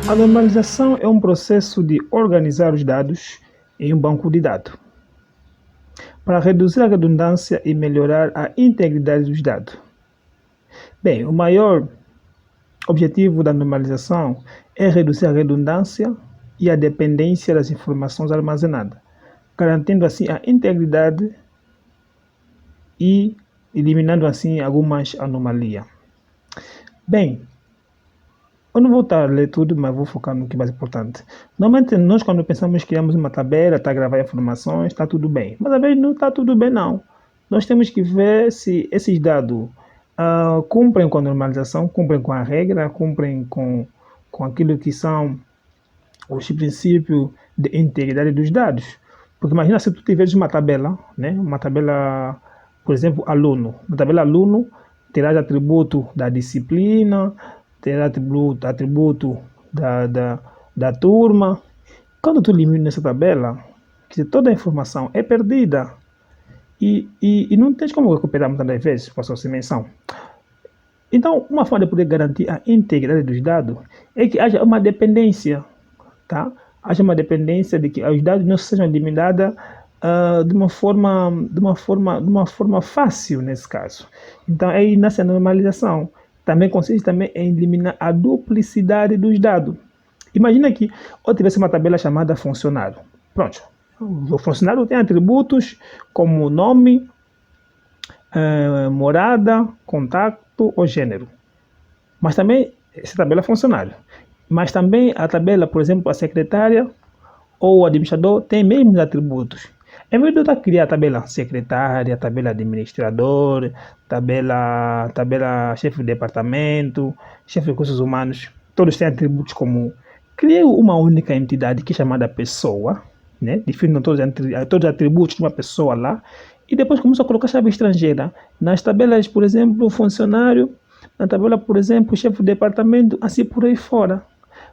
A normalização é um processo de organizar os dados em um banco de dados, para reduzir a redundância e melhorar a integridade dos dados. Bem, o maior objetivo da normalização é reduzir a redundância e a dependência das informações armazenadas, garantindo assim a integridade e eliminando assim algumas anomalias. Bem, eu não vou estar a ler tudo, mas vou focar no que é mais importante. Normalmente nós quando pensamos que criamos uma tabela, está a gravar informações, está tudo bem. Mas às vezes não está tudo bem não. Nós temos que ver se esses dados cumprem com a normalização, cumprem com a regra, cumprem com aquilo que são os princípios de integridade dos dados. Porque imagina se tu tiveres uma tabela, né? Uma tabela, por exemplo, aluno. Na tabela aluno, terás atributo da disciplina, terá atributo da turma. Quando tu elimina essa tabela, toda a informação é perdida e não tens como recuperar muitas vezes por sua menção. Então, uma forma de poder garantir a integridade dos dados é que haja uma dependência, tá? Haja uma dependência de que os dados não sejam eliminados de uma forma fácil nesse caso. Então, aí nasce a normalização. Também consiste também em eliminar a duplicidade dos dados. Imagina que eu tivesse uma tabela chamada funcionário. Pronto. O funcionário tem atributos como nome, morada, contato ou gênero. Mas também essa tabela é funcionário. Mas também a tabela, por exemplo, a secretária ou o administrador tem mesmos atributos. Em vez de eu criar a tabela secretária, tabela administrador, tabela chefe de departamento, chefe de recursos humanos, todos têm atributos comuns. Criei uma única entidade que é chamada pessoa, né? Defino todos os atributos de uma pessoa lá, e depois começo a colocar chave estrangeira nas tabelas, por exemplo, funcionário, na tabela, por exemplo, chefe de departamento, assim por aí fora.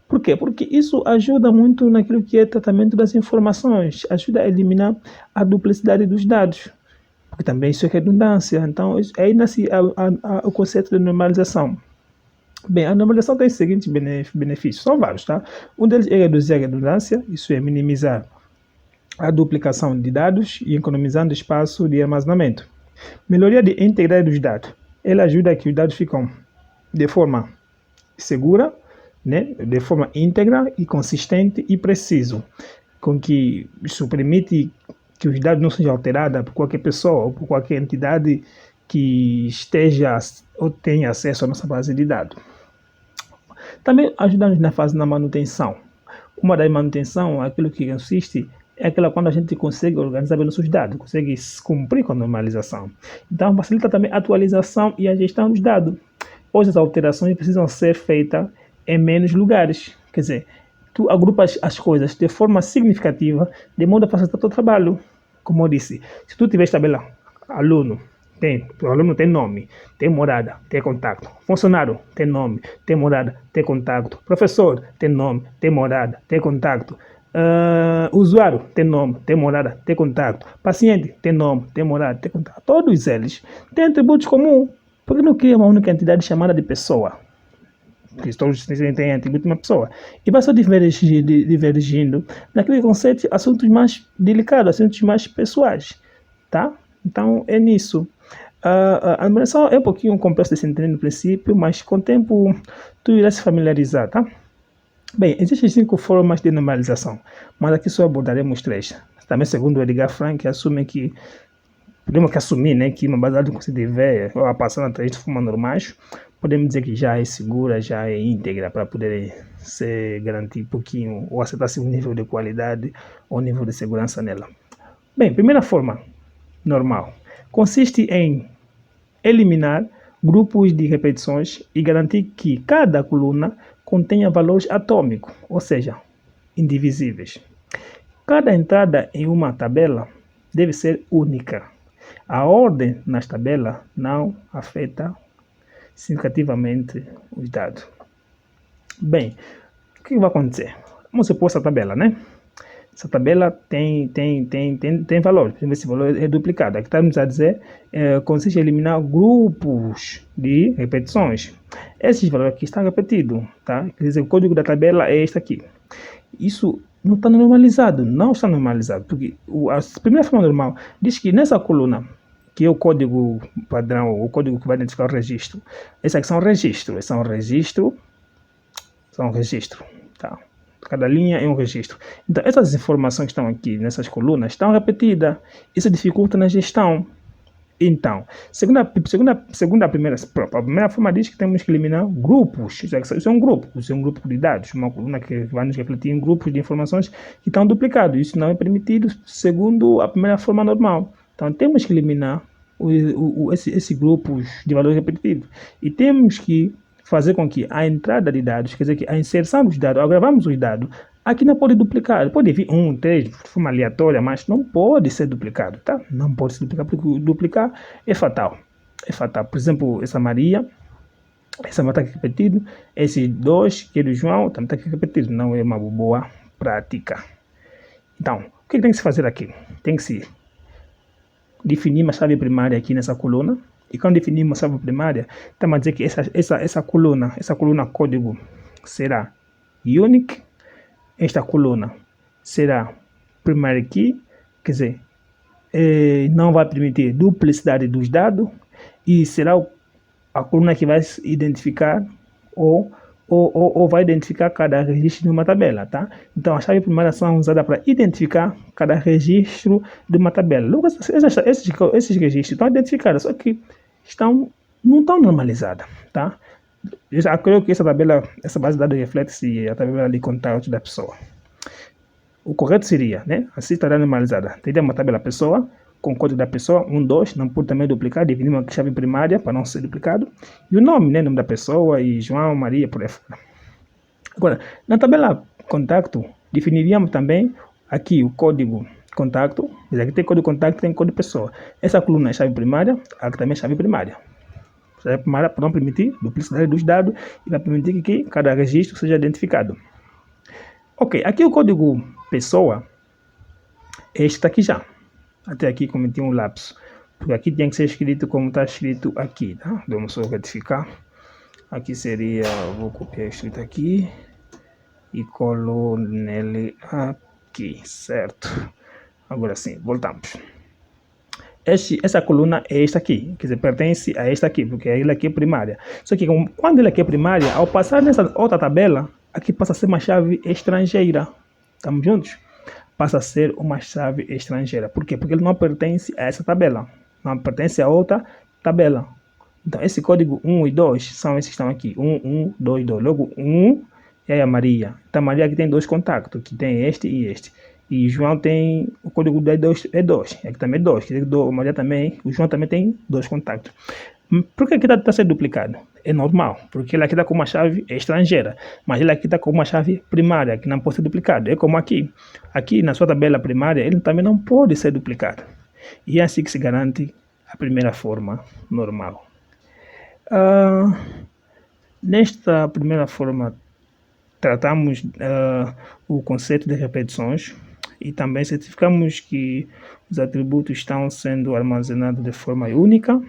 Por quê? Porque isso ajuda muito naquilo que é tratamento das informações, ajuda a eliminar a duplicidade dos dados, porque também isso é redundância. Então, aí nasce o conceito de normalização. Bem, a normalização tem os seguintes benefícios, são vários, tá? Um deles é reduzir a redundância, isso é minimizar a duplicação de dados e economizando espaço de armazenamento. Melhoria de integridade dos dados, ela ajuda a que os dados ficam de forma segura, né, de forma íntegra e consistente e preciso, com que isso permite que os dados não sejam alterados por qualquer pessoa ou por qualquer entidade que esteja ou tenha acesso à nossa base de dados. Também ajuda-nos na fase da manutenção. Uma das manutenção, aquilo que consiste, é aquela quando a gente consegue organizar bem nossos dados, consegue cumprir com a normalização. Então facilita também a atualização e a gestão dos dados. Hoje as alterações precisam ser feitas em menos lugares. Quer dizer, tu agrupas as coisas de forma significativa, de modo a facilitar o teu trabalho. Como eu disse, se tu tiver tabela, aluno, o aluno tem nome, tem morada, tem contato. Funcionário tem nome, tem morada, tem contato. Professor tem nome, tem morada, tem contato. Usuário tem nome, tem morada, tem contato. Paciente tem nome, tem morada, tem contato. Todos eles têm atributos comuns. Por que não cria uma única entidade chamada de pessoa? Porque todos têm atributo de uma pessoa. E vai só divergindo naquele conceito, assuntos mais delicados, assuntos mais pessoais. Tá? Então é nisso. A numeração é um pouquinho complexo de se entender no princípio, mas com o tempo tu irá se familiarizar, tá? Bem, existem 5 formas de normalização, mas aqui só abordaremos 3. Também segundo Edgar Frank, podemos assumir, né, que uma base de dados que se tiver ou passando atrás de forma normais, podemos dizer que já é segura, já é íntegra para poder se garantir um pouquinho ou acertar-se um nível de qualidade ou nível de segurança nela. Bem, primeira forma normal consiste em eliminar grupos de repetições e garantir que cada coluna contenha valores atômicos, ou seja, indivisíveis. Cada entrada em uma tabela deve ser única. A ordem nas tabelas não afeta significativamente os dados. Bem, o que vai acontecer? Vamos supor essa tabela, né? essa tabela tem valor. Esse valor é duplicado. Aqui estamos a dizer consiste em eliminar grupos de repetições. Esses valores aqui estão repetidos, tá? Quer dizer, o código da tabela é este aqui. Isso não está normalizado, porque a primeira forma normal diz que nessa coluna, que é o código padrão, o código que vai identificar o registro, esses aqui são registro, tá? Cada linha é um registro. Então, essas informações que estão aqui nessas colunas estão repetidas. Isso dificulta na gestão. Então, a primeira forma diz que temos que eliminar grupos. Isso é um grupo de dados, uma coluna que vai nos refletir em grupos de informações que estão duplicados. Isso não é permitido segundo a primeira forma normal. Então, temos que eliminar esses grupos de valores repetitivos. E temos que fazer com que a entrada de dados, quer dizer que a inserção dos dados, ao gravarmos os dados, aqui não pode duplicar, pode vir 1, 3, de forma aleatória, mas não pode ser duplicado, tá? Não pode ser duplicado, porque duplicar é fatal. É fatal. Por exemplo, essa Maria, essa vai estar aqui repetido, esses 2, que é do João, também está aqui repetido, não é uma boa prática. Então, o que tem que se fazer aqui? Tem que se definir uma chave primária aqui nessa coluna. E quando definimos a chave primária, estamos a dizer que essa coluna código será unique. Esta coluna será primary key, quer dizer, não vai permitir duplicidade dos dados e será a coluna que vai identificar ou vai identificar cada registro de uma tabela, tá? Então, as chaves primárias são usadas para identificar cada registro de uma tabela. Logo, esses registros estão identificados, só que não estão normalizadas, tá? Eu já creio que essa base de dados reflete-se a tabela de contato da pessoa. O correto seria, né? Assim estará normalizada. Teria uma tabela pessoa, com o código da pessoa, 1, 2, não pode também duplicar, definir uma chave primária para não ser duplicado. E o nome, né? Nome da pessoa, e João, Maria, por aí fora. Agora, na tabela contato, definiríamos também aqui o código contato. Aqui tem código contato, tem código pessoa. Essa coluna é chave primária, aqui também é chave primária. Chave primária para não permitir duplicidade dos dados e vai permitir que cada registro seja identificado. Ok, aqui o código pessoa, este está aqui já. Até aqui cometi um lapso, porque aqui tem que ser escrito como está escrito aqui, tá? Vamos só retificar. Aqui seria, vou copiar escrito aqui e colo nele aqui, certo? Agora sim, voltamos. Essa coluna é esta aqui, quer dizer, pertence a esta aqui, porque ela aqui é primária. Só que quando ela aqui é primária, ao passar nessa outra tabela, aqui passa a ser uma chave estrangeira. Estamos juntos? Passa a ser uma chave estrangeira. Por quê? Porque ele não pertence a essa tabela. Não pertence a outra tabela. Então, esse código 1 e 2 são esses que estão aqui. 1, 1, 2, 2. Logo, 1 é a Maria. Então, a Maria aqui tem 2 contactos, que tem este e este. E João tem, o código de 2 é 2. Aqui também é 2. Quer dizer, Maria também, o João também tem 2 contactos. Por que aqui está sendo duplicado? É normal, porque ele aqui está com uma chave estrangeira, mas ele aqui está com uma chave primária, que não pode ser duplicado. É como aqui. Aqui na sua tabela primária, ele também não pode ser duplicado. E é assim que se garante a primeira forma normal. Nesta primeira forma, tratamos o conceito de repetições e também certificamos que os atributos estão sendo armazenados de forma única.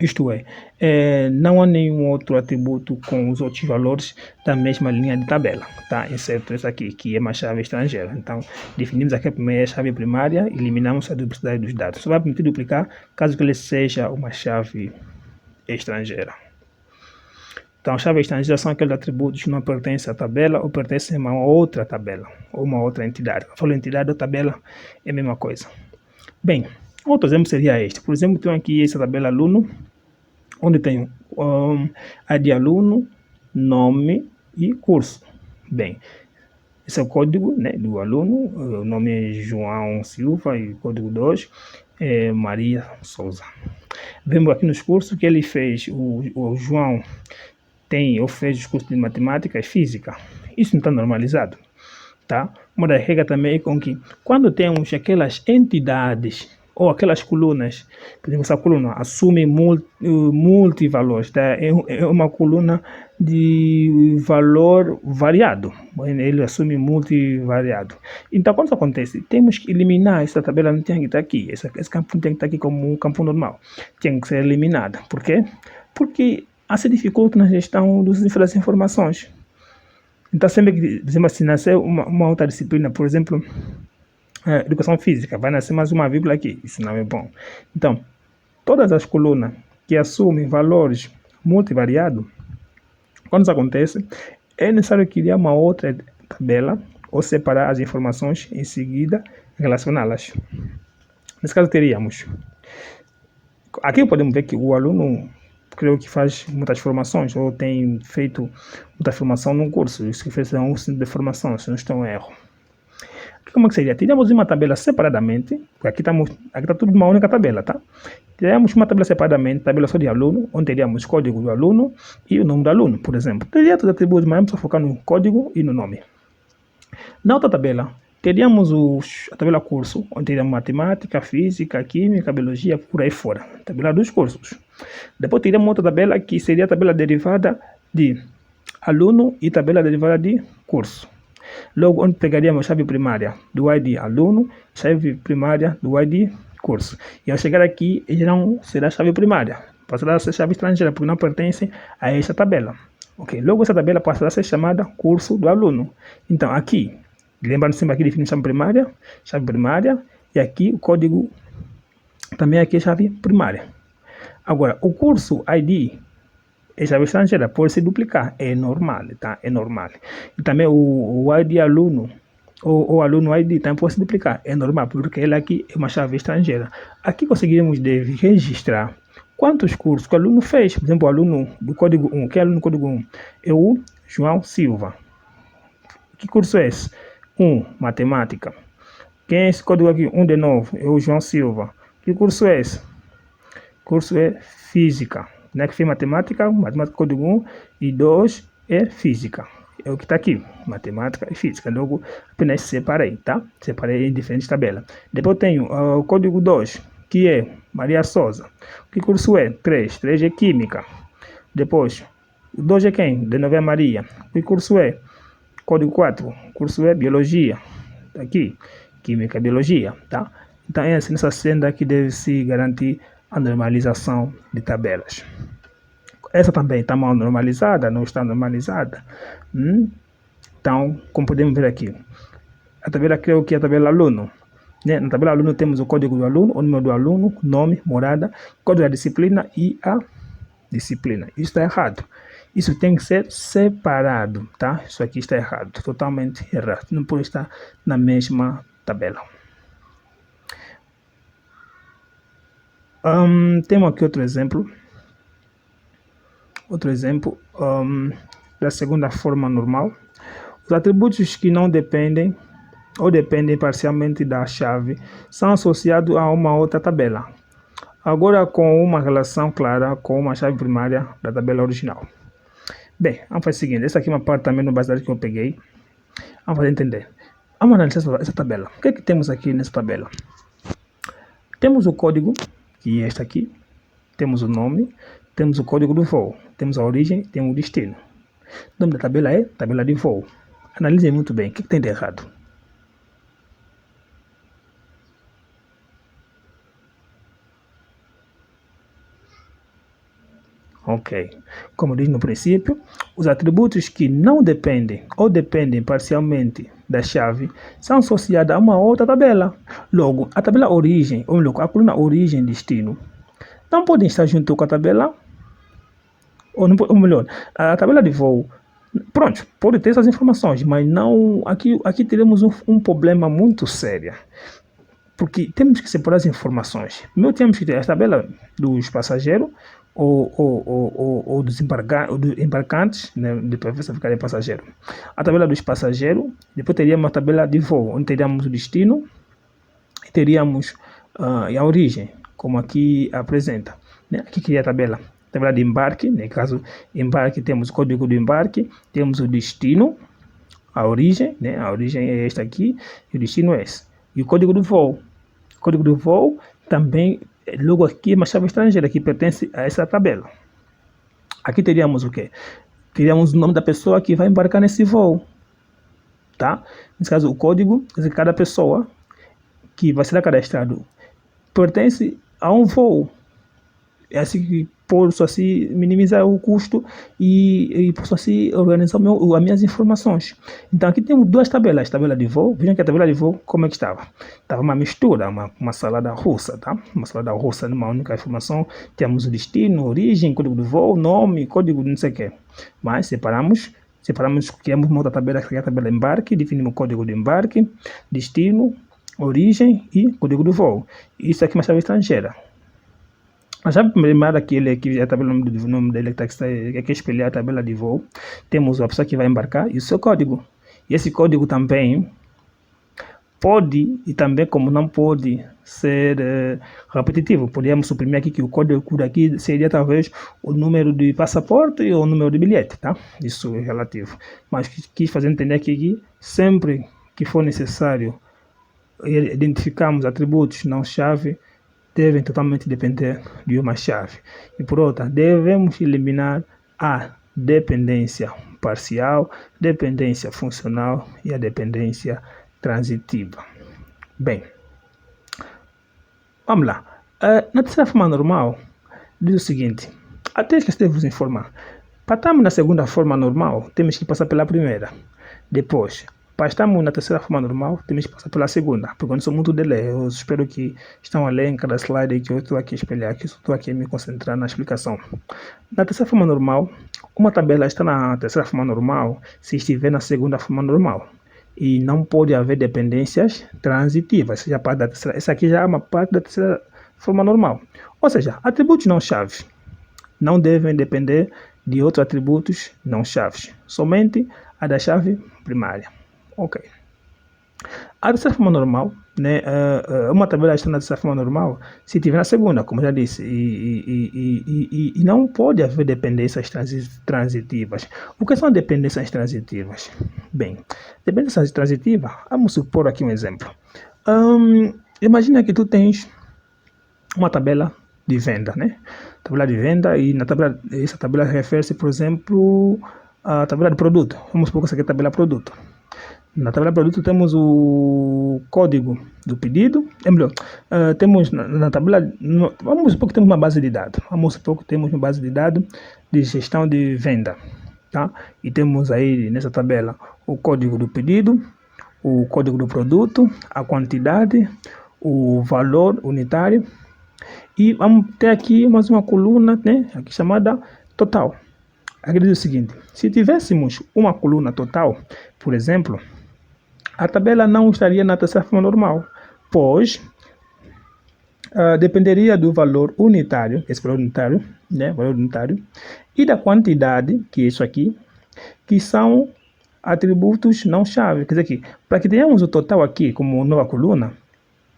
Isto é, não há nenhum outro atributo com os outros valores da mesma linha de tabela, tá? Exceto essa aqui, que é uma chave estrangeira. Então, definimos aqui a primeira chave primária, eliminamos a duplicidade dos dados. Só vai permitir duplicar caso que ele seja uma chave estrangeira. Então, as chaves estrangeiras são aqueles atributos que não pertencem à tabela ou pertencem a uma outra tabela ou uma outra entidade. Eu falo entidade ou tabela, é a mesma coisa. Bem, outro exemplo seria este. Por exemplo, tenho aqui essa tabela aluno, onde tenho a de aluno, nome e curso. Bem, esse é o código, né, do aluno. O nome é João Silva e o código 2 é Maria Souza. Vemos aqui nos cursos que ele fez, o João fez os cursos de matemática e física. Isso não está normalizado, tá? Uma das regras também é com que quando temos aquelas entidades ou aquelas colunas. Por exemplo, essa coluna assume multivalores, tá? É uma coluna de valor variado. Ele assume multivariado. Então, quando isso acontece, temos que eliminar essa tabela, não tem que estar aqui. Esse campo tem que estar aqui como um campo normal. Tem que ser eliminada. Por quê? Porque se dificulta na gestão das informações. Então, sempre que, por exemplo, se nascer uma outra disciplina, por exemplo, educação física, vai nascer mais uma vírgula aqui. Isso não é bom. Então, todas as colunas que assumem valores multivariados, quando isso acontece, é necessário criar uma outra tabela ou separar as informações em seguida e relacioná-las. Nesse caso, teríamos. Aqui podemos ver que o aluno, creio que faz muitas formações ou tem feito muita formação num curso. Isso que fez um centro de formação, se não estou em erro. Como é que seria? Teríamos uma tabela separadamente, porque aqui está tudo numa única tabela, tá? Teríamos uma tabela separadamente, tabela só de aluno, onde teríamos o código do aluno e o nome do aluno, por exemplo. Teria todos os atributos, mas vamos focar no código e no nome. Na outra tabela, teríamos a tabela curso, onde teríamos matemática, física, química, biologia, por aí fora. Tabela dos cursos. Depois teríamos outra tabela que seria a tabela derivada de aluno e tabela derivada de curso. Logo, onde pegaríamos a chave primária do ID aluno, chave primária do ID curso. E ao chegar aqui, ele não será a chave primária, passará a ser chave estrangeira, porque não pertence a esta tabela. Ok, logo essa tabela passará a ser chamada curso do aluno. Então, aqui, lembrando sempre aqui define chave primária, e aqui o código também aqui é chave primária. Agora, o curso ID é chave estrangeira, pode se duplicar, é normal, tá? É normal. E também o ID aluno, ou aluno ID também pode se duplicar, é normal, porque ele aqui é uma chave estrangeira. Aqui conseguiremos registrar quantos cursos que o aluno fez. Por exemplo, o aluno do código 1, que é o aluno do código 1? É o João Silva. Que curso é esse? 1, matemática. Quem é esse código aqui? 1 de novo, é o João Silva. Que curso é esse? Curso é física. Né, que fez matemática código 1 e 2 é física. É o que está aqui, matemática e física. Logo, apenas separei, tá? Separei em diferentes tabelas. Depois tenho o código 2, que é Maria Souza. Que curso é? 3 é química. Depois, o 2 é quem? De novo é Maria. Que curso é? Código 4, curso é biologia. Tá aqui, química e biologia, tá? Então, é assim, nessa senda que deve se garantir a normalização de tabelas. Essa também está mal normalizada, não está normalizada. Então, como podemos ver aqui, a tabela, creio que é a tabela aluno. Né? Na tabela aluno temos o código do aluno, o número do aluno, nome, morada, código da disciplina e a disciplina. Isso está errado. Isso tem que ser separado, tá? Isso aqui está errado, totalmente errado. Não pode estar na mesma tabela. Temos aqui outro exemplo. Da segunda forma normal. Os atributos que não dependem ou dependem parcialmente da chave são associados a uma outra tabela. Agora com uma relação clara com uma chave primária da tabela original. Bem, vamos fazer o seguinte. Essa aqui é uma parte também no base que eu peguei. Vamos fazer entender. Vamos analisar essa tabela. O que é que temos aqui nessa tabela? Temos o código, que é este aqui, temos o nome, temos o código do voo, temos a origem, temos o destino. O nome da tabela é tabela de voo. Analisem muito bem, o que tem de errado? Ok, como diz no princípio, os atributos que não dependem ou dependem parcialmente da chave são associados a uma outra tabela. Logo, a tabela origem, ou melhor, a coluna origem e destino, não podem estar junto com a tabela, ou melhor, a tabela de voo. Pronto, pode ter essas informações, mas não, aqui teremos um problema muito sério. Porque temos que separar as informações. Primeiro temos que ter a tabela dos passageiros, ou dos embarcantes, né, de preferência ficar de passageiro. A tabela dos passageiros, depois teríamos a tabela de voo, onde teríamos o destino, e teríamos a origem, como aqui apresenta. Né? Aqui queria a tabela de embarque, no caso embarque temos o código do embarque, temos o destino, a origem, né? A origem é esta aqui, e o destino é esse. E o código do voo. O código do voo também, logo aqui, é uma chave estrangeira que pertence a essa tabela. Aqui teríamos o quê? Teríamos o nome da pessoa que vai embarcar nesse voo, tá? Nesse caso, o código de cada pessoa que vai ser cadastrado pertence a um voo. É assim que posso assim minimizar o custo e posso assim organizar as minhas informações. Então aqui temos duas tabelas, tabela de voo. Vejam que a tabela de voo como é que estava? Estava uma mistura, uma salada russa, tá? Uma salada russa numa única informação. Temos o destino, origem, código do voo, nome, código de não sei o que. Mas separamos, criamos uma outra tabela que é a tabela embarque, definimos o código de embarque, destino, origem e código do voo. Isso aqui é uma chave estrangeira. A chave primária aqui é a tabela, o nome dele que é espelhar a tabela de voo. Temos a pessoa que vai embarcar e o seu código. E esse código também pode, e também como não pode ser repetitivo, podemos suprimir aqui que o código daqui seria talvez o número de passaporte ou o número de bilhete, tá? Isso é relativo. Mas quis fazer entender aqui que sempre que for necessário identificarmos atributos não chave, devem totalmente depender de uma chave. E por outra, devemos eliminar a dependência parcial, dependência funcional e a dependência transitiva. Bem, vamos lá. Na terceira forma normal, diz o seguinte: até esqueci de vos informar. Para estarmos na segunda forma normal, temos que passar pela primeira. Depois, para estarmos na terceira forma normal, temos que passar pela segunda, porque eu não sou muito de ler. Eu espero que estão a ler em cada slide que eu estou aqui a espelhar, que eu estou aqui a me concentrar na explicação. Na terceira forma normal, uma tabela está na terceira forma normal se estiver na segunda forma normal. E não pode haver dependências transitivas, seja parte da terceira. Essa aqui já é uma parte da terceira forma normal. Ou seja, atributos não chaves não devem depender de outros atributos não chaves, somente a da chave primária. Ok. A terceira forma normal, né, uma tabela está na terceira forma normal se estiver na segunda, como já disse, e não pode haver dependências transitivas. O que são dependências transitivas? Bem, dependências transitivas, vamos supor aqui um exemplo. Imagina que tu tens uma tabela de venda, né? Tabela de venda, e na tabela, essa tabela refere-se, por exemplo, à tabela de produto. Vamos supor que essa aqui é a tabela produto. Na tabela de produto temos o código do pedido, melhor, temos na tabela, vamos supor que temos uma base de dados, de gestão de venda, tá? E temos aí nessa tabela o código do pedido, o código do produto, a quantidade, o valor unitário, e vamos ter aqui mais uma coluna, né, aqui chamada total. Aqui diz o seguinte: se tivéssemos uma coluna total, por exemplo, a tabela não estaria na terceira forma normal, pois dependeria do valor unitário, esse valor unitário, né, valor unitário, e da quantidade, que é isso aqui, que são atributos não chave. Quer dizer que, para que tenhamos o total aqui como nova coluna,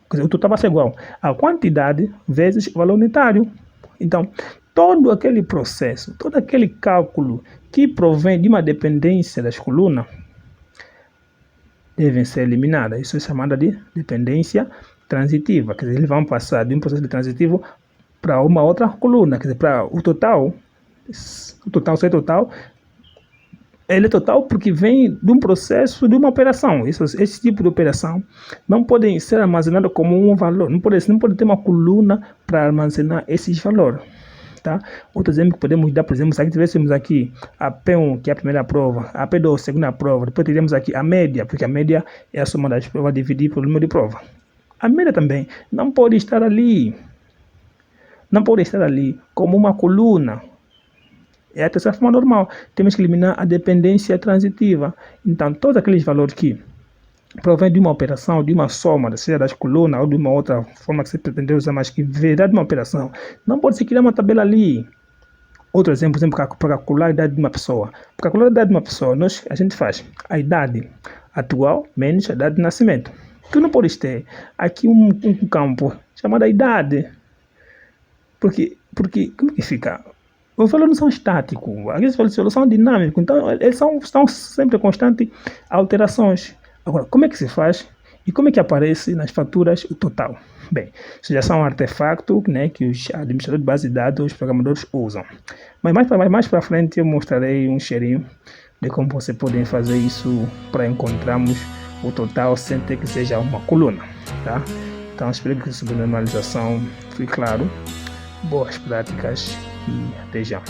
quer dizer, o total vai ser igual a quantidade vezes o valor unitário. Então, todo aquele processo, todo aquele cálculo que provém de uma dependência das colunas, devem ser eliminadas. Isso é chamada de dependência transitiva. Quer dizer, eles vão passar de um processo transitivo para uma outra coluna. Quer dizer, para o total ser total, ele é total porque vem de um processo, de uma operação. Esse tipo de operação não podem ser armazenados como um valor. Não pode ter uma coluna para armazenar esses valores. Tá? Outro exemplo que podemos dar, por exemplo, se tivéssemos aqui a P1, que é a primeira prova, a P2, a segunda prova, depois teríamos aqui a média, porque a média é a soma das provas dividida pelo número de prova. A média também não pode estar ali, como uma coluna. É a terceira forma normal. Temos que eliminar a dependência transitiva. Então, todos aqueles valores que provém de uma operação, de uma soma, seja das colunas ou de uma outra forma que você pretende usar, mas que virá de uma operação, não pode se criar uma tabela ali. Outro exemplo, para calcular a idade de uma pessoa. Para calcular a idade de uma pessoa, a gente faz a idade atual menos a idade de nascimento. Tu não podes ter aqui um campo chamado idade. Porque como que fica? Os valores não são estáticos, aqueles valores são dinâmicos, então eles estão sempre em constantes alterações. Agora, como é que se faz E como é que aparece nas faturas o total? Bem, isso já são um artefacto, né, que os administradores de base de dados, os programadores usam. Mas mais para frente eu mostrarei um cheirinho de como você pode fazer isso para encontrarmos o total sem ter que seja uma coluna, tá? Então espero que essa normalização fique claro. Boas práticas e até já.